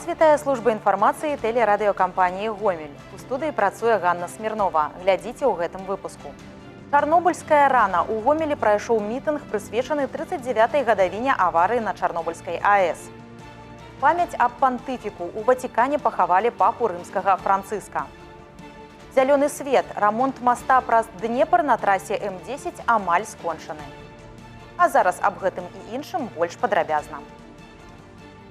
Вас вітае служба інфармацыі тэлерадыёкампаніі «Гомель». У студыі працуе Ганна Смірнова. Глядзіце ў гэтым выпуску. Чарнобыльская рана. У Гомелі прайшоў мітынг, прысвечаны 39-й гадавіне аварыі на Чарнобыльскай АЭС. Памяць аб пантыфіку. У Ватикане пахавалі папу рымскага Францыска. Зялёны свет. Рамонт моста праз Днепр на трасе М10 амаль скончаны. А зараз аб гэтым і іншым больш падрабязна.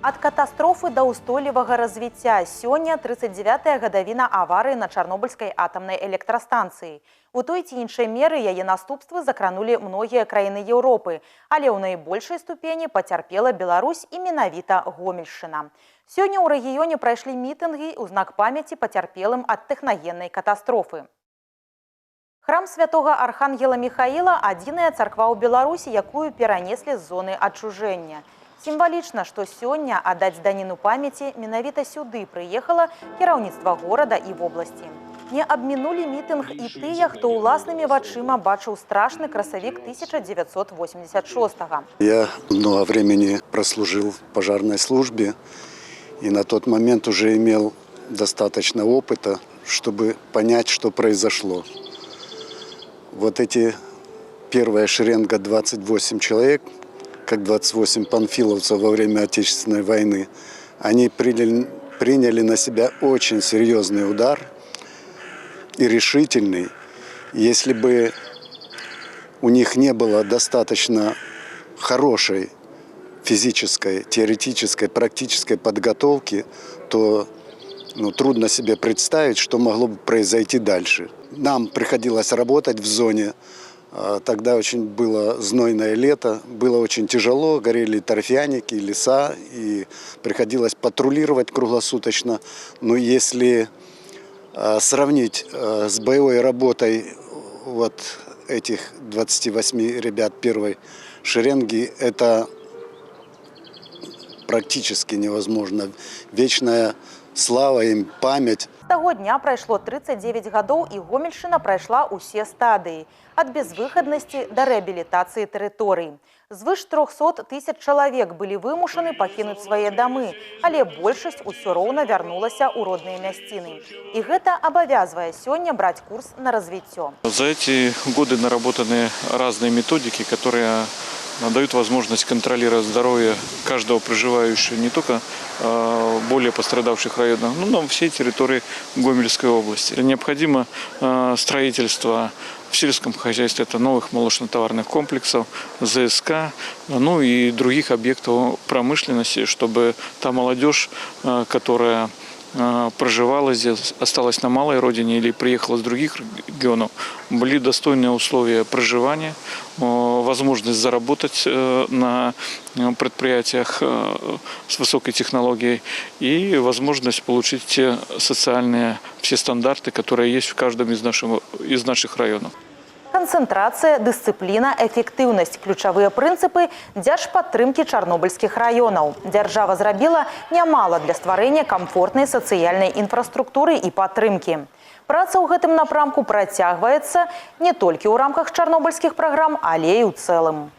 Ад катастрофы да ўстойлівага развіцця. Сёння 39-я гадавіна аварыі на Чарнобыльскай атамнай электрастанцыі. У той ці іншай меры яе наступствы закранулі многія краіны Еўропы, але ў найбольшай ступені пацярпела Беларусь і менавіта Гомельшчына. Сёння ў рэгіёне прайшлі мітынгі ў знак памяці пацярпелым ад тэхнагеннай катастрофы. Храм святога Архангела Михаіла – адзіная царква ў Беларусі, якую перанеслі з зоны адчужэння. Сімвалічна, што сёння аддаць даніну памяці менавіта сюды прыехала кіраўніцтва горада і вобласці. Не абмінулі мітынг і тыя, хто ўласнымі вачыма бачыў страшны красавік 1986-го. Я много времени прослужил в пожарной службе и на тот момент уже имел достаточно опыта, чтобы понять, что произошло. Вот эти первая шеренга 28 человек, как 28 панфиловцев во время Отечественной войны, они приняли на себя очень серьезный удар и решительный. Если бы у них не было достаточно хорошей физической, теоретической, практической подготовки, то трудно себе представить, что могло бы произойти дальше. Нам приходилось работать в зоне. Тогда очень было знойное лето, было очень тяжело, горели торфяники, леса, и приходилось патрулировать круглосуточно. Но если сравнить с боевой работой вот этих 28 ребят первой шеренги, это практически невозможно. Вечная слава им, память. З таго дня прайшло 39 гадоў, і Гомельшчына прайшла ўсе стадыі. Ад безвыхаднасці да рэабілітацыі тэрыторый. Звыш 300 000 чалавек былі вымушаны пакінуць свае дамы, але большасць усё роўна вярнулася ў родныя мясціны. І гэта абавязвае сёння браць курс на развіццё. За эти годы наработаны разные методики, которые дают возможность контролировать здоровье каждого проживающего не только более пострадавших районах, но на всей территории Гомельской области. Необходимо строительство в сельском хозяйстве, это новых молочно-товарных комплексов, ЗСК, и других объектов промышленности, чтобы та молодежь, которая проживала здесь, осталась на малой родине или приехала с других регионов, были достойные условия проживания, возможность заработать на предприятиях с высокой технологией и возможность получить те социальные все стандарты, которые есть в каждом из наших районов. Канцэнтрацыя, дысцыпліна, эфектыўнасць – ключавыя прынцыпы дзяржпадтрымкі чарнобыльскіх раёнаў. Дзяржава зрабіла нямала для стварэння камфортнай сацыяльнай інфраструктуры і падтрымкі. Праца ў гэтым напрамку працягваецца не толькі ў рамках чарнобыльскіх праграм, але і ў цэлым.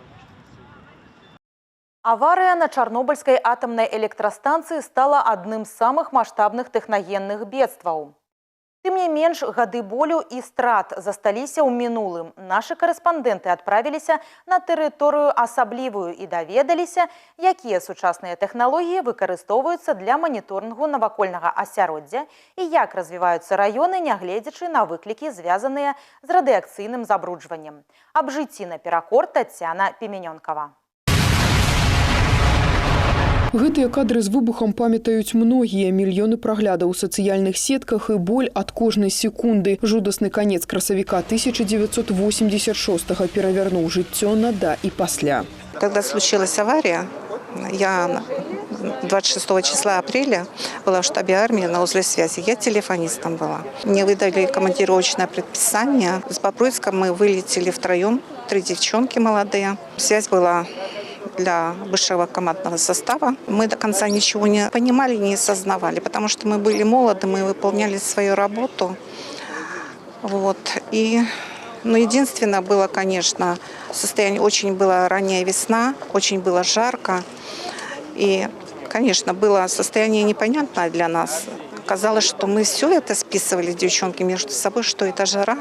Аварыя на Чарнобыльскай атамнай электрастанцыі стала адным з самых маштабных тэхнагенных бедстваў. Тым не менш, гады болю і страт засталіся ў мінулым. Нашы карэспандэнты адправіліся на тэрыторыю асаблівую і даведаліся, якія сучасныя тэхналогіі выкарыстоўваюцца для маніторынгу навакольнага асяроддзя і як развіваюцца раёны, нягледзячы на выклікі, звязаныя з радыякцыйным забруджваннем. Аб жыцці наперакор Тацяна Пеменёнкава. Гэтыя кадры з выбухам памятаюць многія. Мільёны праглядаў у сацыяльных сетках і боль ад кожнай секунды. Жудасны канец красавіка 1986-го перавярнуў жыццё на да і пасля. Когда случилась авария, я 26 числа апреля была в штабе армии на узле связи. Я телефонистом была. Мне выдали командировочное предписание. С Бобруйска мы вылетели втроем, 3 девчонки молодые. Связь была для высшего командного состава. Мы до конца ничего не понимали, не осознавали, потому что мы были молоды, мы выполняли свою работу. Но единственное было, конечно, состояние, очень была ранняя весна, очень было жарко. И конечно, было состояние непонятное для нас. Казалось, что мы все это списывали, девчонки, между собой, что эта жара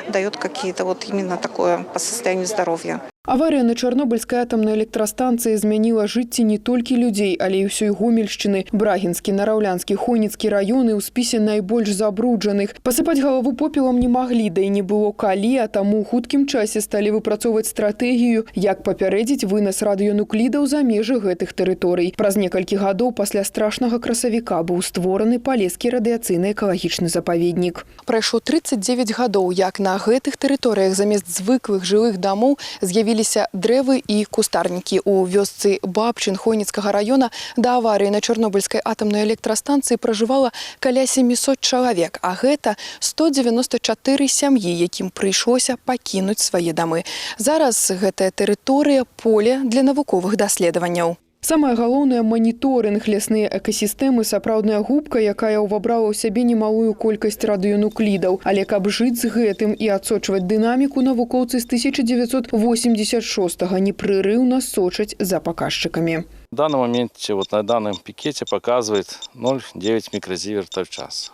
дает какие-то вот именно такое по состоянию здоровья. Авария на Чорнобыльской атомной электростанции изменила жыцці не только людей, але и всей Гомельщины. Брагинский, Нараўлянскі, Хойніцкі районы ў спісе найбольш забруджаных. Посыпать голову попелом не могли, да и не было калі, а тому ў хуткім часе стали выпрацоўваць стратегію, як папярэдзіць вынос радыёнуклідаў за межы гэтых тэрыторый. Праз некалькі гадоў пасля страшнага красавіка быў створаны Палескі радыяцыйны экалагічны запаведнік. Прайшло 39 гадоў, як на гэтых тэрыторыях замест звыклых жылых дамоў з'явіліся дрэвы і кустарнікі. У вёсцы Бабчин Хойніцкага района да аварыі на Чорнобыльскай атамнай электрастанцыі пражывала каля 700 чалавек, а гэта 194 сям'і, якім прыйшлося пакінуць свае дамы. Зараз гэтая тэрыторыя поле для навуковых даследаванняў. Самае галоўнае – маніторынг лясныя экасістэмы, сапраўдная губка, якая ўвабрала ў сябе немалую колькасць радыёнуклідаў. Але каб жыць з гэтым і адсочваць дынаміку, навукоўцы з 1986-го непрерыўна сочаць за показчиками. В данном моменте, вот на данном пикете показывает 0,9 микрозиверта в час.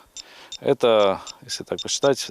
Это, если так посчитать,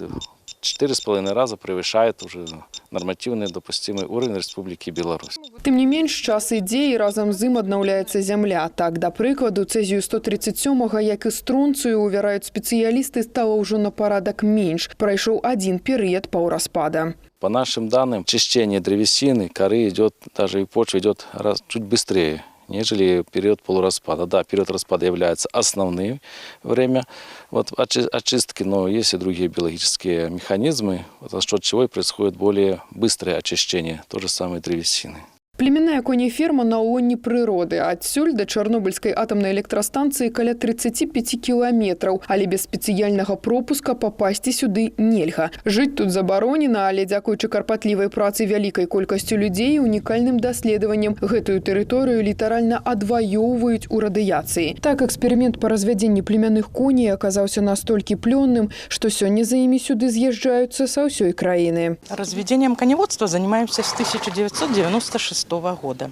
4,5 раза превышает уже нормативный допустимый уровень Республики Беларусь. Тым не менш, час ідзе і разам з ім аднаўляецца зямля. Так, да прыкладу, цэзію-137, як і стронцыю, уверяют спецыялісты, стало ўжо на парадак менш. Прайшоў один перыяд паўраспада. По нашим данным, чищение древесины, коры идет, даже и почва идет чуть быстрее, нежели период полураспада. Да, период распада является основным время очистки, но есть и другие биологические механизмы, за счет чего и происходит более быстрое очищение той же самой древесины. Племянная конеферма на лоне прыроды. Адсюль до Чорнобыльской атомной электростанции каля 35 километров, але без спецыяльнага пропуска попасці сюды нельга. Жыць тут забаронена, але дзякуючы карпатлівай працы вялікай колькасцю людзей і унікальным даследаваннем гэтую тэрыторыю літаральна адваёўваюць у радыяцыі. Так, эксперимент по развядзенні племянных коней аказаўся настолькі плённым, што сёння за імі сюды з'язджаюцца са ўсёй краіны. Разведением коневодства занимаемся с 1996 года.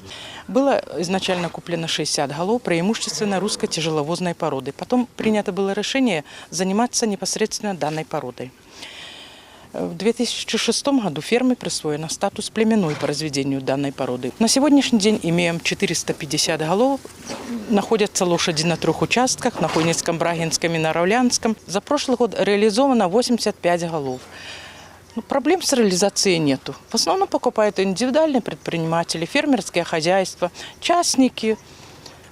Было изначально куплено 60 голов, преимущественно русско-тяжеловозной породы. Потом принято было решение заниматься непосредственно данной породой. В 2006 году ферме присвоено статус племенной по разведению данной породы. На сегодняшний день имеем 450 голов. Находятся лошади на 3 участках, на Хойницком, Брагинском и Нараўлянском. За прошлый год реализовано 85 голов. Проблем с реализацией нету. В основном покупают индивидуальные предприниматели, фермерские хозяйства, частники.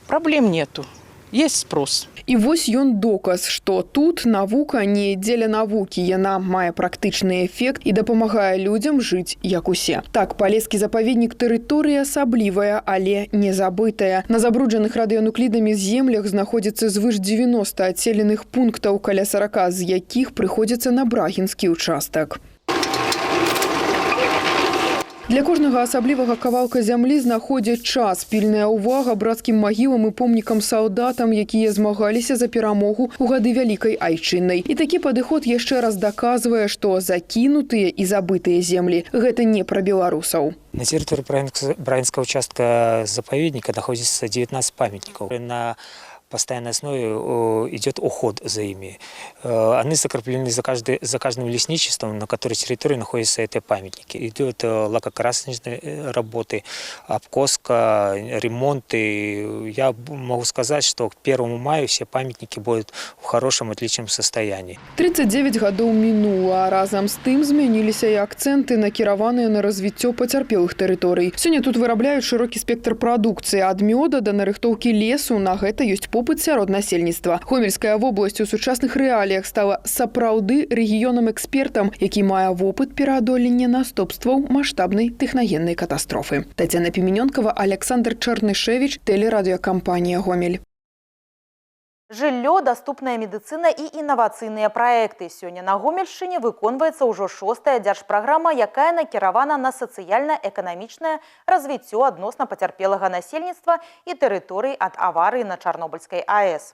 Проблем нету. Есть спрос. І вось ён доказ, што тут навука не дзеля навукі. Яна мае практычны эфект і дапамагае людзям жыць як усе. Так, Палескі запаведнік тэрыторыя асаблівая, але не забытая. На забруджаных радыёнуклідамі землях знаходзіцца звыш 90 адселеных пунктаў, каля 40 з якіх прыходзіцца на Брагінскі участак. Для кожнага асаблівага кавалка зямлі знаходзяць час, пільная ўвага брацкім магілам і помнікам салдатам, якія змагаліся за перамогу ў гады Вялікай Айчыннай. І такі падыход яшчэ раз даказвае, што закінутыя і забытыя землі – гэта не пра беларусаў. На территории Брагинского участка заповедника находится 19 памятников. На постоянной основе идет уход за ими. Они закреплены за каждым лесничеством, на которой территории находятся эти памятники. Идет лакокрасочные работы, обкоска, ремонты. Я могу сказать, что к 1 мая все памятники будут в хорошем, отличном состоянии. 39 гадоў мінула, а разам з тым змяніліся і акцэнты, накіраваныя на развіццё пацярпелых тэрыторый. Сёння тут вырабляюць шырокі спектр прадукцыі, ад мёда да нарыхтоўкі лесу. На гэта ёсць попыт сярод насельніцтва. Гомельская вобласць у сучасных рэаліях стала сапраўды рэгіёнам-экспертам, які мае вопыт пераадолення наступстваў маштабнай тэхнагеннай катастрофы. Тацяна Піменёнкава, Александр Чарнышевіч, тэлерадыёкампанія «Гомель». Жыллё, даступная медыцына і інавацыйныя праекты. Сёння на Гомельшчыне выконваецца ўжо 6-я дзяржпраграма, якая накіравана на сацыяльна-эканамічнае развіццё адносна пацярпелага насельніцтва і тэрыторый ад аварыі на Чарнобыльскай АЭС.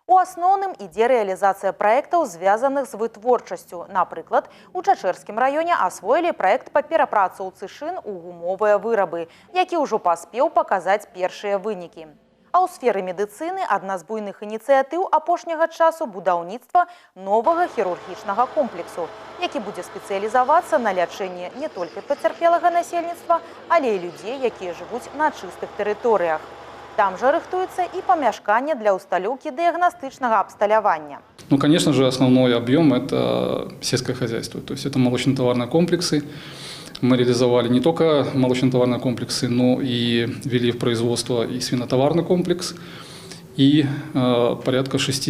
У асноўным ідзе рэалізацыя праектаў, звязаных з вытворчасцю. Напрыклад, у Чачэрскім раёне асвоілі праект па перапрацоўцы шын у гумовыя вырабы, які ўжо паспеў паказаць першыя вынікі. А ў сферы медыцыны адна з буйных ініцыятыў апошняга часу будаўніцтва новага хірургічнага комплексу, які будзе спецыялізавацца на лячэнні не толькі пацярпелага насельніцтва, але і людзей, якія жывуць на чыстых тэрыторыях. Там же рыхтуецца і памяшканне для ўсталёўкі дыягнастычнага абсталявання. Ну, конечно же, основной объем – это сельское хозяйство, то есть это молочно-товарные комплексы. Мы реализовали не только молочно-товарные комплексы, но и ввели в производство и свинотоварный комплекс, и порядка 6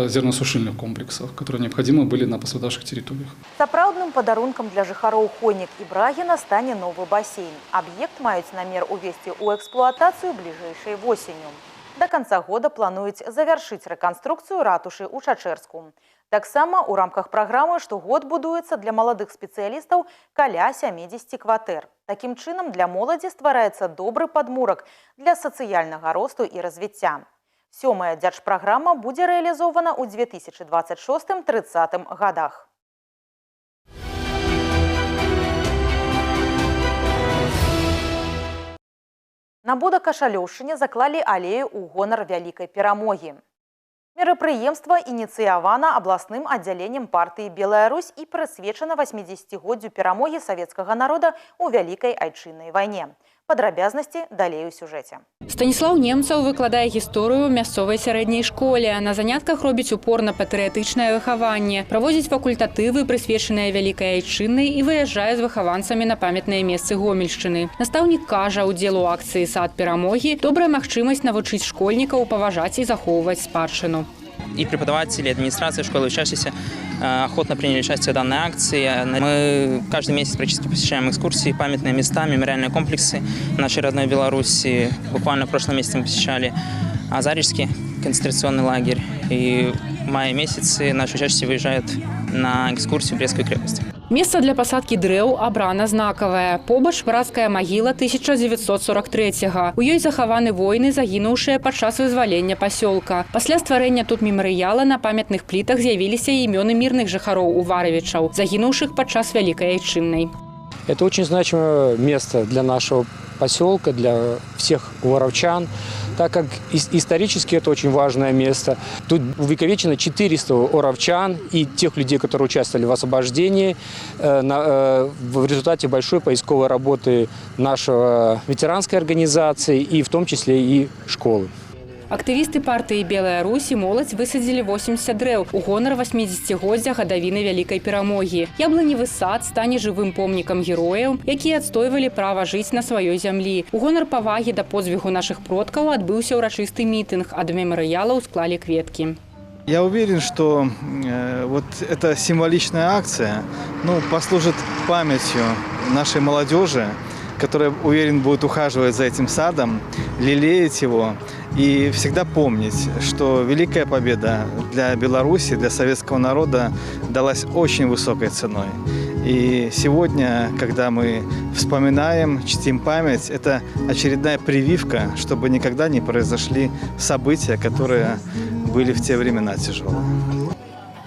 зерносушильных комплексов, которые необходимы были на пострадавших территориях. Сапраўдным падарункам для жыхароў Хонік і Брагіна стане новы басейн. Аб'ект маюць намер увесці ў эксплуатацыю бліжэйшай восенню. До конца года плануюць завяршыць рэканструкцыю ратушы ў Чачэрску. Таксама ў рамках праграмы штогод будуецца для маладых спецыялістаў каля 70 кватэр. Такім чынам для моладзі ствараецца добры падмурак для сацыяльнага росту і развіцця. 7-я дзяржпраграма будзе рэалізована ў 2026-30 годах. На Будакашалёўшчыне заклалі алею ў гонар вялікай перамогі. Мерапрыемства ініцыявана абласным аддзяленнем партыі «Белая Русь» і прысвечана 80-годдзю перамогі савецкага народа ў Вялікай Айчыннай вайне. Падрабязнасці далей у сюжэце. Станіслаў Немцаў выкладае гісторыю ў мясцовай сярэдняй школе. На занятках робіць упор на патрыятычнае выхаванне, праводзіць факультатывы, прысвечаныя Вялікай Айчыннай, і выязджае з выхаванцамі на памятныя месцы Гомельшчыны. Настаўнік кажа, удзел у акцыі «Сад перамогі» – добрая магчымасць навучыць школьнікаў паважаць і захоўваць спадчыну. И преподаватели, администрация школы, учащиеся охотно приняли участие в данной акции. Мы каждый месяц практически посещаем экскурсии, памятные места, мемориальные комплексы нашей родной Беларуси. Буквально в прошлом месяце мы посещали Азарижский концентрационный лагерь. И в мае месяце наши учащиеся выезжают на экскурсию в Брестскую крепость. Месца для пасадкі дрэў абрана знакавае. Побач брацкая магіла 1943-го. У ёй захаваны воіны, загінуўшыя падчас вызвалення пасёлка. Пасля стварэння тут мемарыяла на памятных плітах з'явіліся імёны мірных жыхароў уваровічаў, загінуўшых падчас Вялікай Айчыннай. Это очень значимое место для нашего поселка, для всех уворовчан, так как исторически это очень важное место. Тут увековечено 400 уворовчан и тех людей, которые участвовали в освобождении в результате большой поисковой работы нашего ветеранской организации и в том числе и школы. Актывісты партыі «Белая Русь» і моладзь высадзілі 80 дрэў у гонар 80-годдзя гадавіны Вялікай перамогі. Яблыневы сад стане жывым помнікам герояў, якія адстойвалі права жыць на сваёй зямлі. У гонар павагі да подзвігу нашых продкаў адбыўся ўрачысты мітынг, а да мемарыялаў склалі кветкі. Я уверен, что вот эта символичная акция послужит памятью нашей молодежи, которая, уверен, будет ухаживать за этим садом, лелеять его и всегда помнить, что Великая Победа для Беларуси, для советского народа далась очень высокой ценой. И сегодня, когда мы вспоминаем, чтим память, это очередная прививка, чтобы никогда не произошли события, которые были в те времена тяжелые.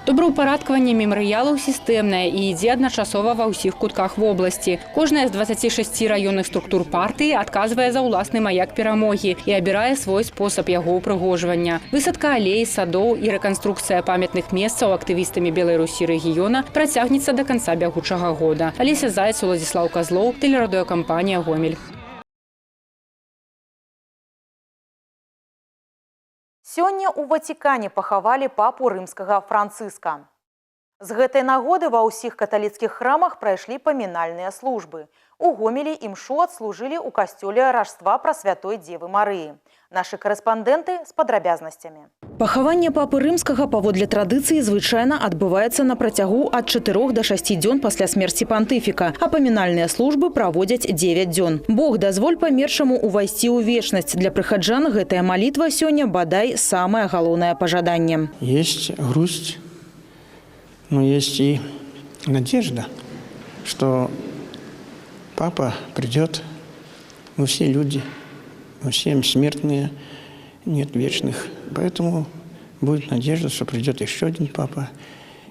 Добраўпарадкаванне мемарыялаў сістэмнае і ідзе адначасова ва ўсіх кутках вобласці. Кожная з 26 раённых структур партыі адказвае за ўласны маяк перамогі і абірае свой спосаб яго ўпрыгожвання. Высадка алей, садоў і рэканструкцыя памятных месцаў актывістамі Белай Русі рэгіёна працягнецца да канца бягучага года. Алеся Заяц, Уладзіслаў Казлоў, тэлерадыёкампанія «Гомель». Сёння ў Ватикане пахавалі папу рымскага Францыска. З гэтай нагоды ва ўсіх каталіцкіх храмах прайшлі памінальныя службы. У Гомелі імшу адслужылі ў касцёле Ражства Прасвятой Девы Марыі. Нашы карэспандэнты з падрабязнасцямі. Пахаванне папы рымскага паводле традыцыі звычайна адбываецца на працягу ад 4 до 6 дзён пасля смерці пантыфіка, а памінальныя службы праводзяць 9 дзён. Бог дазволь памершаму увайсці ў вечнасць. Для прыхаджан гэтая малітва сёння бадай самае галоўнае пажаданне. Есть грусть, но есть и надежда, что папа придет, мы все люди, мы все смертные, нет вечных. Поэтому будет надежда, что придет еще один папа.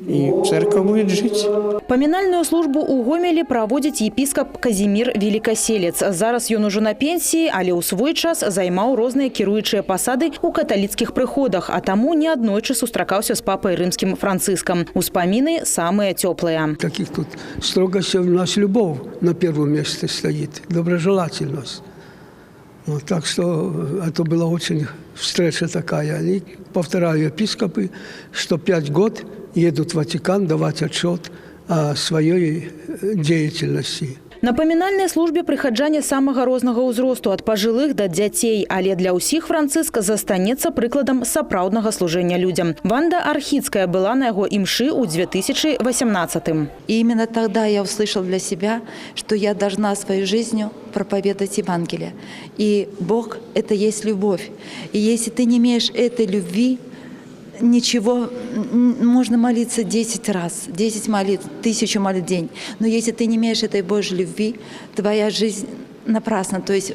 и церковь будет жить. Памінальную службу у Гомелі праводзіць епіскап Казімір Великаселец. Зараз ён ужо на пенсіі, але ў свой час займаў розныя кіруючыя пасады ў каталіцкіх прыходах, а таму неаднойчы сустракаўся з папай рымскім Франциском. Успаміны самыя цёплыя. Таких тут строгость, у нас любовь на первом месте стоит, доброжелательность. Вот, так что это была очень встреча такая. И повторяю, епископы, что 5 год едут в Ватикан давать отчет о своей деятельности. На памінальнай службе прыхаджане самага рознага ўзросту, ад пажылых да дзяцей, але для ўсіх Франциск застанецца прыкладам сапраўднага служэння людям. Ванда Архицкая была на яго імшы ў 2018-м. И именно тогда я услышала для себя, что я должна своей жизнью проповедовать Евангелие. И Бог – это есть любовь. И если ты не имеешь этой любви, ничего, можно молиться 10 раз, 10 молитв, 1000 молитв в день. Но если ты не имеешь этой Божьей любви, твоя жизнь напрасно. То есть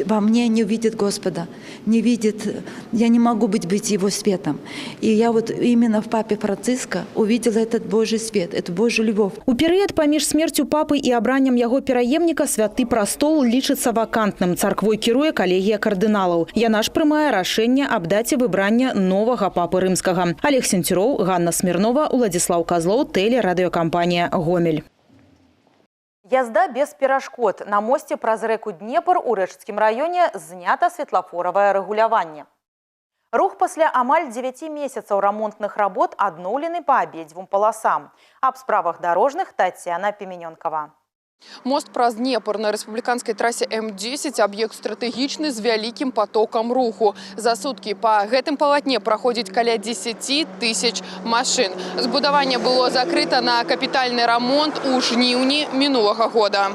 во мне не увидит Господа, не видит, я не могу быть Его светом. И я вот именно в папе Франциска увидела этот Божий свет, эту Божью любовь. У перыяд паміж смерцю папы і абраннем яго пераемніка святы прастол лічыцца вакантным. Царквой кіруе калегія кардыналаў. Яна ж прымае рашэнне аб даце выбрання новага папы рымскага. Олег Сенцюроў, Ганна Смирнова, Уладзіслаў Казлоў, тэлерадыёкампанія «Гомель». Язда без перашкод. На мосце праз рэку Днепр у Рэчыцкім раёне знята светлафоравае рэгуляванне. Рух пасля амаль 9 месяцаў рамонтных работ адноўлены па абедзвюм паласам. Аб справах дарожных Татьяна Пименёнкова. Мост праз Днепр на рэспубліканскай трасе М10 – аб'ект стратэгічны з вялікім потокам руху. За суткі па гэтым палатне праходзіць каля 10 000 машын. Збудаванне было закрыта на капітальны рамонт у жніўні мінулага года.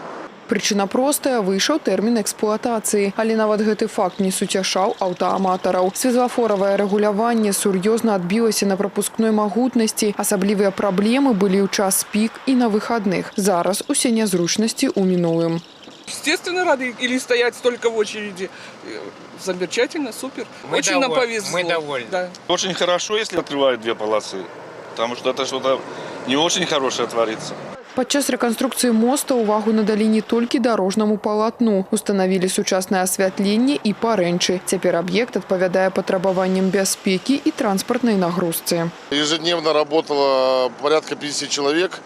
Прычына простая – выйшаў тэрмін эксплуатацыі. Але нават гэты факт не суцяшаў аўтааматараў. Светлафоравае рэгуляванне сур'ёзна адбілася на прапускной магутнасці. Асаблівыя праблемы былі ў час пік і на выхадных. Зараз усе нязручнасці ў мінулым. Естественно, рады или стоять столько в очереди. Замечательно, супер. Очень нам повезло. Мы довольны. Да. Очень хорошо, если открывают 2 полосы. Потому что это что-то не очень хорошее творится. Падчас рэканструкцыі моста ўвагу надалі не толькі дарожнаму палатну. Устанавілі сучаснае асвятленне і парэнчы. Цяпер аб'ект адпавядае патрабаванням бяспекі і транспартнай нагрузцы. Ежедневно работало порядка 50 человек,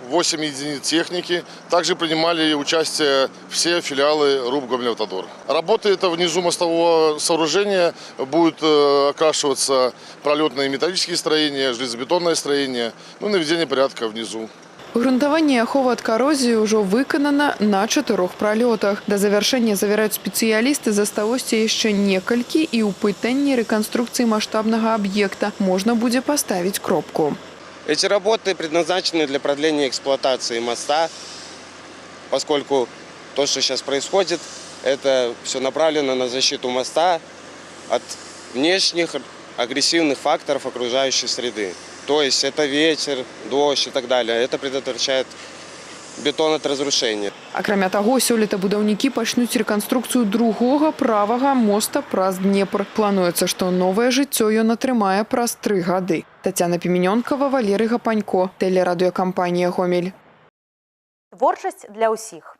8 единиц техники. Также принимали участие все филиалы РУП «Гомель-Автодор». Работает внизу мостового сооружения, будут окрашиваться пролетные металлические строения, железобетонное строение, ну, наведение порядка внизу. Грунтаванне і ахова ад карозіі ўжо выканана на 4 пралётах. Да завяршэння, завяраюць спецыялісты, засталося яшчэ некалькі, і ў пытанні рэканструкцыі маштабнага аб'екта можна будзе паставіць кропку. Эти работы предназначены для продления эксплуатации моста, поскольку то, что сейчас происходит, это все направлено на защиту моста от внешних агрессивных факторов окружающей среды. То есть это ветер, дождь и так далее. Это предотвращает бетон от разрушения. Акрамя таго, сёлета будаўнікі пачнуць рэканструкцыю другога правага моста праз Днепр. Плануецца, што новае жыццё ён атрымае праз 3 гады. Татьяна Пименёнкова, Валерий Гапанько, тэлерадыёкампанія «Гомель». Творчасць для ўсіх.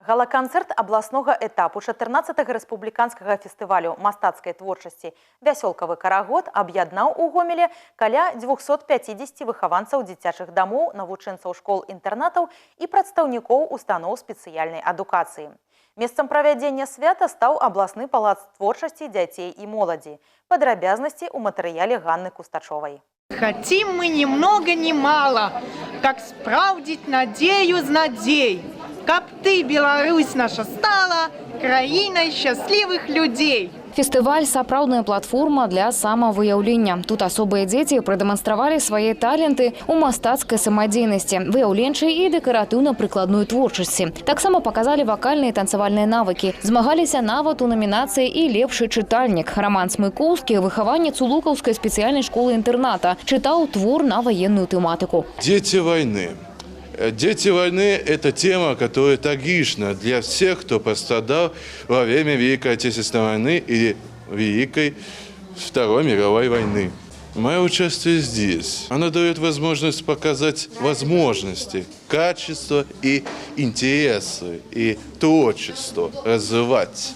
Гала-канцэрт абласнога этапу 14-го рэспубліканскага фестывалю мастацкай творчасці «Вясёлкавы карагод» аб'яднаў у Гомелі каля 250 выхаванцаў дзіцячых дамоў, навучэнцаў школ-інтэрнатаў і прадстаўнікоў устаноў спецыяльнай адукацыі. Месцам правядзення свята стаў абласны палац творчасці дзяцей і моладзі. Падрабязнасці ў матэрыяле Ганны Кустачовай. Хотим мы ни много ни мало, как справдить надею з надей. Каб ты, Беларусь наша, стала краінай счастливых людей. Фестываль – сапраўдная платформа для самавыяўлення. Тут асобыя дзеці прадэманстравалі свае таленты ў мастацкай самадзейнасці, выяўленчай і дэкаратыўна-прыкладной творчасці. Таксама паказалі вакальныя і танцавальныя навыкі. Змагаліся нават у номінацыі і лепшы чытальнік. Роман Смыкоўскі, выхаванец у Лукаўскай спецыяльнай школы-інтэрната, чытаў твор на военную тэматыку. Дети войны. Дети войны – это тема, которая трагична для всех, кто пострадал во время Великой Отечественной войны или Великой Второй мировой войны. Мое участие здесь, оно дает возможность показать возможности, качество и интересы, и творчество развивать,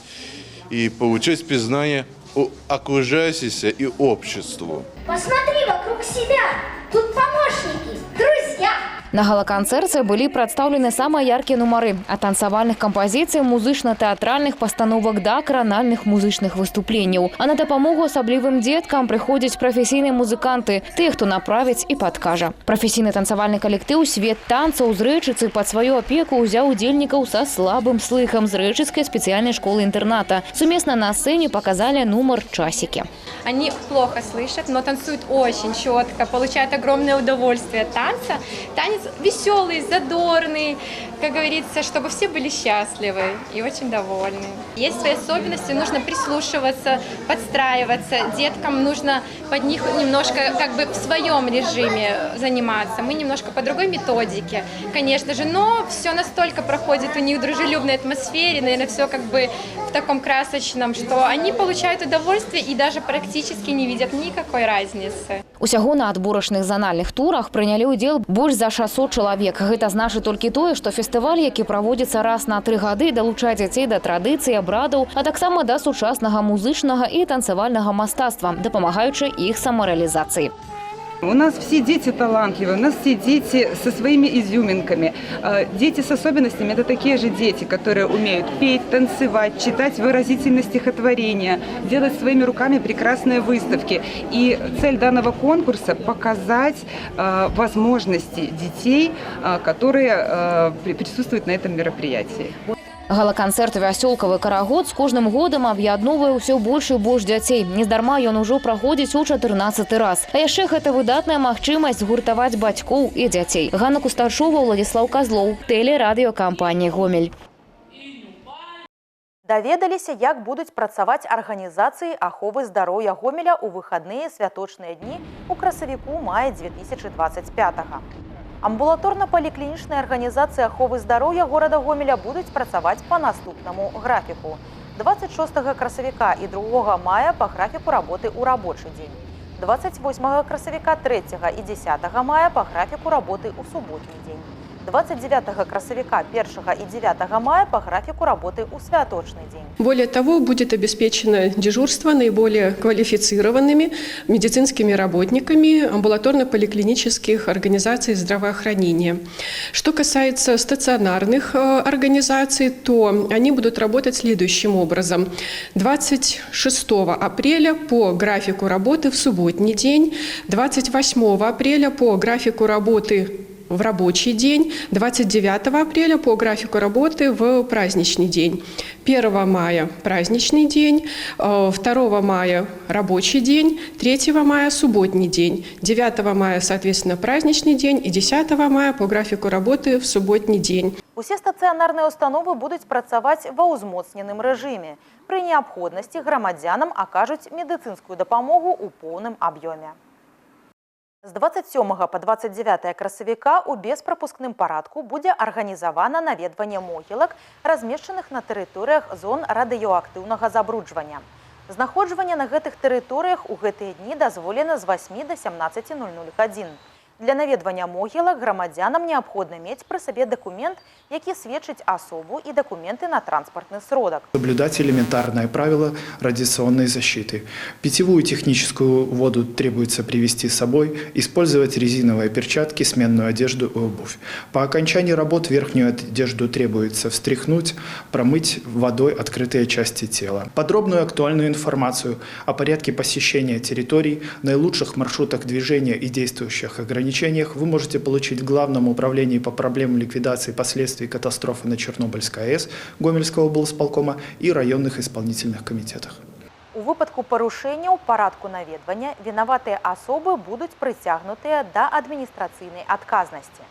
и получать признание у окружающейся и обществу. Посмотри вокруг себя, тут помощники, друзья. На гала-канцэрце былі прадстаўлены самыя яркія нумары ад танцавальных кампазіцый, музычна-тэатральных пастановак да кранальных музычных выступленняў. А на дапамогу асаблівым дзеткам прыходзяць прафесійныя музыканты, тыя, хто направіць і падкажа. Прафесійны танцавальны калектыў «Свет танцаў» з Рэчыцы пад сваю апеку ўзяў удзельнікаў са слабым слыхам з Рэчыцкай спецыяльнай школы-інтэрната. Сумесна на сцэне показали нумар «Часики». Они плохо слышат, но танцуют очень четко, получают огромное удовольствие от танца. Танец веселый, задорный, как говорится, чтобы все были счастливы и очень довольны. Есть свои особенности, нужно прислушиваться, подстраиваться. Деткам нужно под них немножко как бы в своем режиме заниматься. Мы немножко по другой методике, конечно же, но все настолько проходит у них в дружелюбной атмосфере, наверное, все как бы в таком красочном, что они получают удовольствие и даже практически не видят никакой разницы. Усяго на адборачных занальных турах прынялі ўдзел больш за 600 чалавек. Гэта значыць толькі тое, што фестываль, які праводзіцца раз на 3 гады, далучае дзяцей да традыцый, абрадаў, а таксама да сучаснага музычнага і танцавальнага мастацтва, дапамагаючы іх самарэалізацыі. У нас все дети талантливые, у нас все дети со своими изюминками. Дети с особенностями – это такие же дети, которые умеют петь, танцевать, читать выразительные стихотворения, делать своими руками прекрасные выставки. И цель данного конкурса – показать возможности детей, которые присутствуют на этом мероприятии. Гала-канцэрт «Вясёлкавы карагод» з кожным годам аб'ядноўвае ўсё больш і больш дзяцей. Нездарма ён ужо праходзіць у 14-ы раз. А яшчэ гэта выдатная магчымасць згуртаваць бацькоў і дзяцей. Ганна Кусташова, Владислав Козлов, тэлерадыёкампанія «Гомель». Даведаліся, як будуць працаваць арганізацыі аховы здароўя Гомеля ў выхадныя святочныя дні ў красавіку-маі 2025-го. Амбулаторна-паліклінічныя арганізацыі аховы здароўя горада Гомеля будуць працаваць па наступнаму графіку. 26 красавіка і 2 мая па графіку работы ў рабочы дзень. 28 красавіка, 3 і 10 мая па графіку работы ў суботні дзень. 29 красавіка, 1 и 9 мая по графику работы у святочный день. Более того, будет обеспечено дежурство наиболее квалифицированными медицинскими работниками амбулаторно-поликлинических организаций здравоохранения. Что касается стационарных организаций, то они будут работать следующим образом. 26 апреля по графику работы в субботний день, 28 апреля по графику работы в рабочий день, 29 апреля по графику работы в праздничный день. 1 мая праздничный день, 2 мая рабочий день, 3 мая субботний день, 9 мая, соответственно, праздничный день и 10 мая по графику работы в субботний день. Усе стацыянарныя установы будуць працаваць ва ўзмоцненым рэжыме. Пры неабходнасці грамадзянам акажуць медыцынскую дапамогу ў поўным аб'ёме. З 27 по 29 красавіка у беспрапускным парадку будзе арганізавана наведванне могілак, размешчаных на тэрыторыях зон радыёактыўнага забруджвання. Знаходжванне на гэтых тэрыторыях у гэтыя дні дазволена з 8 до 17:00 гадзін. Для наведвання могілак грамадзянам неабходна мець пры сабе дакумент, які сведчыць асобу і документы на транспортный сродак. Соблюдать элементарные правила радиационной защиты. Питьевую техническую воду требуется привезти с собой, использовать резиновые перчатки, сменную одежду и обувь. По окончании работ верхнюю одежду требуется встряхнуть, промыть водой открытые части тела. Подробную актуальную информацию о порядке посещения территорий, наилучших маршрутах движения и действующих ограничениях вы можете получить в Главном управлении по проблемам ликвидации последствий катастрофы на Чернобыльской АЭС Гомельского облсполкома и районных исполнительных комитетах. У выпадку парушэнняў парадку наведвання вінаватыя асобы будуць прыцягнутыя да адміністрацыйнай адказнасці.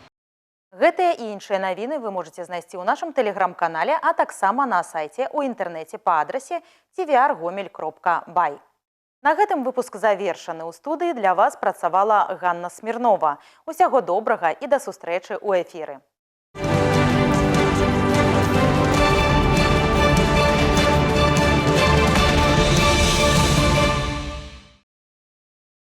Гэтыя і іншыя навіны вы можете знайсці ў нашым тэлеграм-канале, а таксама на сайце ў інтэрнэце па адрасе tvrgomel.by. На гэтым выпуск завершаны. У студыі для вас працавала Ганна Смірнова. Усяго добрага і да сустрэчы ў эфіры.